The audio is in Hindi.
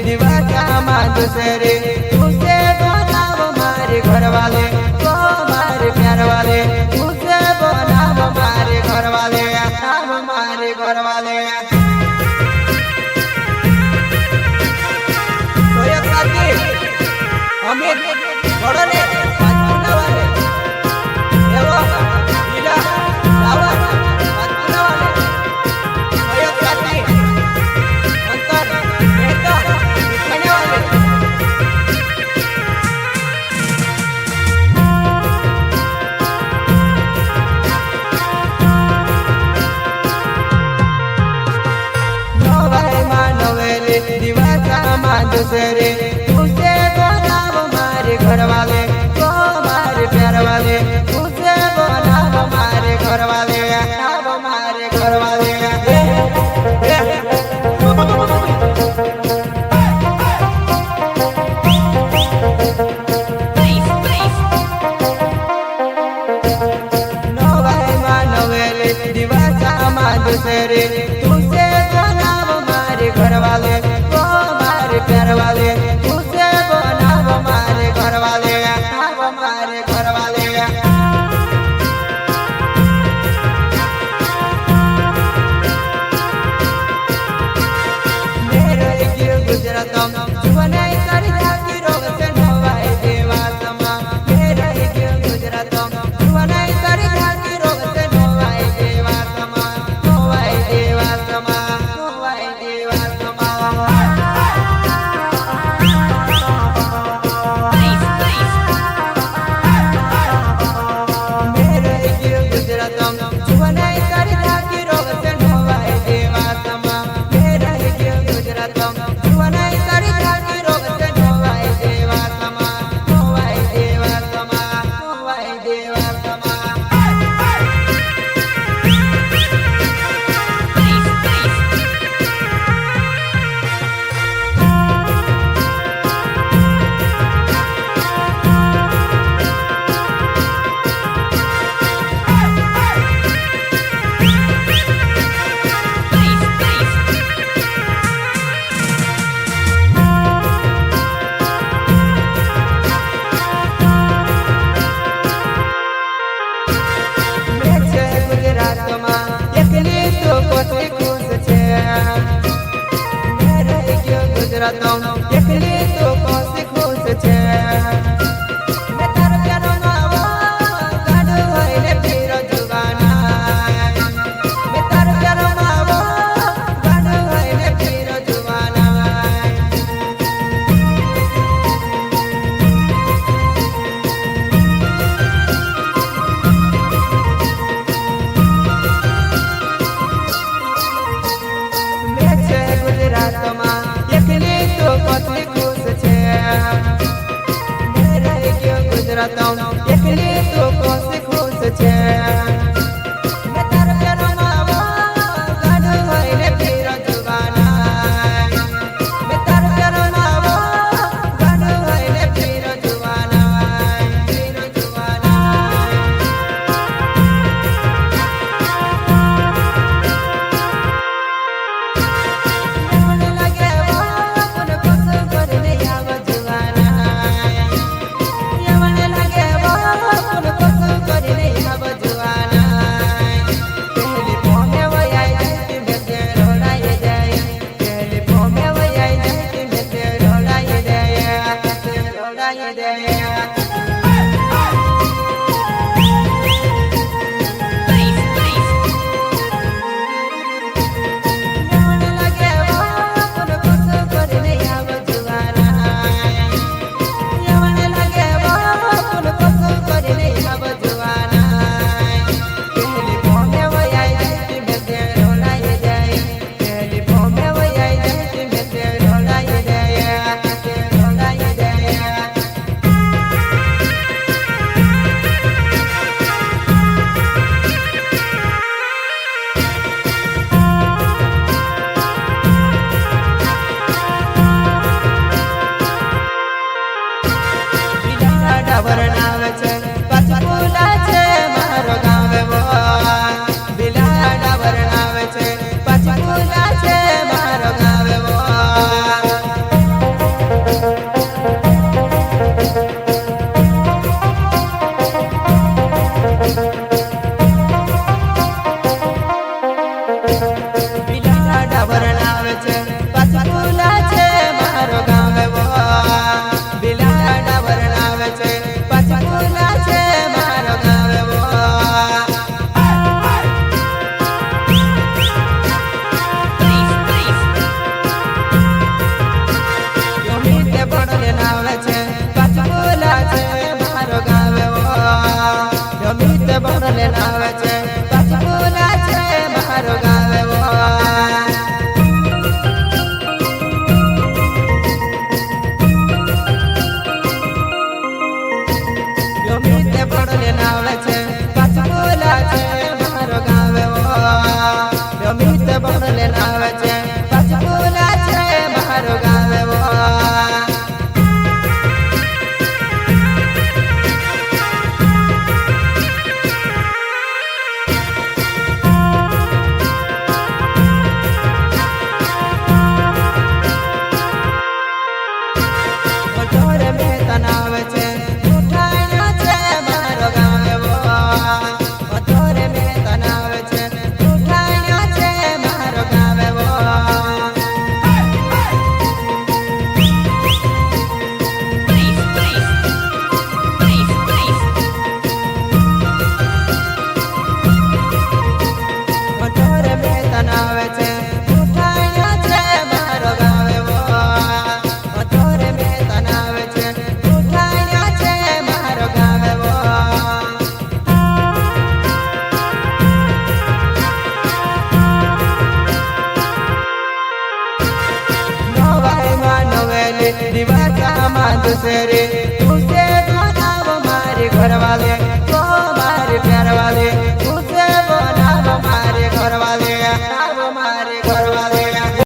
दीवाना मांझो से रे तुझे बनाव मारे घर वाले तो मारे प्यार वाले तुझे बनाव मारे घर वाले नाम मारे घर वाले तो ये साथी हमें बड़ो ने पाचना वाले ये वो लीला लावा पाचना वाले तो ये साथी अंतर बेटा दिखाने वाले नवाई मानवेले दीवाना मांझो से रे तुझे बनाव मारे घर वाले तो मारे प्यार वाले तुझे बनाव मारे घर वाले नाम मारे घर वाले नवाई मानवेले दीवाना मांझो से रे तुझे बनाव मारे घर वाले तो मारे प्यार वाले तुझे बनाव मारे घर वाले नाम मारे घर वाले मेरे गिर गुजरातम जुवनाई करी जाती रोग से नवाई देवा समा मेरे गिर गुजरातम जुवनाई करी जाती रोग से नवाई देवा समा नवाई देवा समा नवाई देवा समा मेरे गिर गुजरातम जुवनाई करी जाती रोग से नवाई देवा समा मेरे गिर गुजरातम जुवनाई करी जाती रोग से नवाई देवा समा नवाई देवा समा नवाई देवा समा गुजरात एकली तो पोते खुश छे मेरे क्यों गुजरात एकली तो पोते खुश छे मैं तार प्यार मावा गाडो होइले फिर जुगाना मैं तार प्यार मावा गाडो होइले फिर जुगाना गुजरात एकली तो पोते खुश छे मेरे क्यों गुजरात एकली तो पोते खुश छे मैं तार प्यार मावा गाडो होइले फिर जुगाना मैं तार प्यार मावा गाडो होइले फिर जुगाना फिर जुगाना બીલા ડાબર નાવે છે પચકુલા છે મારો ગામ એવો બીલા ડાબર નાવે છે પચકુલા છે મારો ગામ એવો યોમીતે પડલે નાવે છે પચકુલા છે મારો ગામ એવો યોમીતે પડલે નાવે છે પચકુલા છે મારો ગામ એવો યોમીતે પડલે નાવે છે પચકુલા છે મારો ગામ એવો યોમીતે પડલે નાવે છે પચકુલા છે મારો ગામ એવો મઢોરે મેં તનાવે છે ઉઠાણ્યો છે મારો ગામ એવો મઢોરે મેં તનાવે છે ઉઠાણ્યો છે મારો ગામ એવો મઢોરે મેં તનાવે છે ઉઠાણ્યો છે મારો ગામ એવો મઢોરે મેં તનાવે છે ઉઠાણ્યો છે મારો ગામ એવો નવાઈમાં નવેલી દિવસમાં દુસરી તું છે તો નામ મારી ઘરવાલે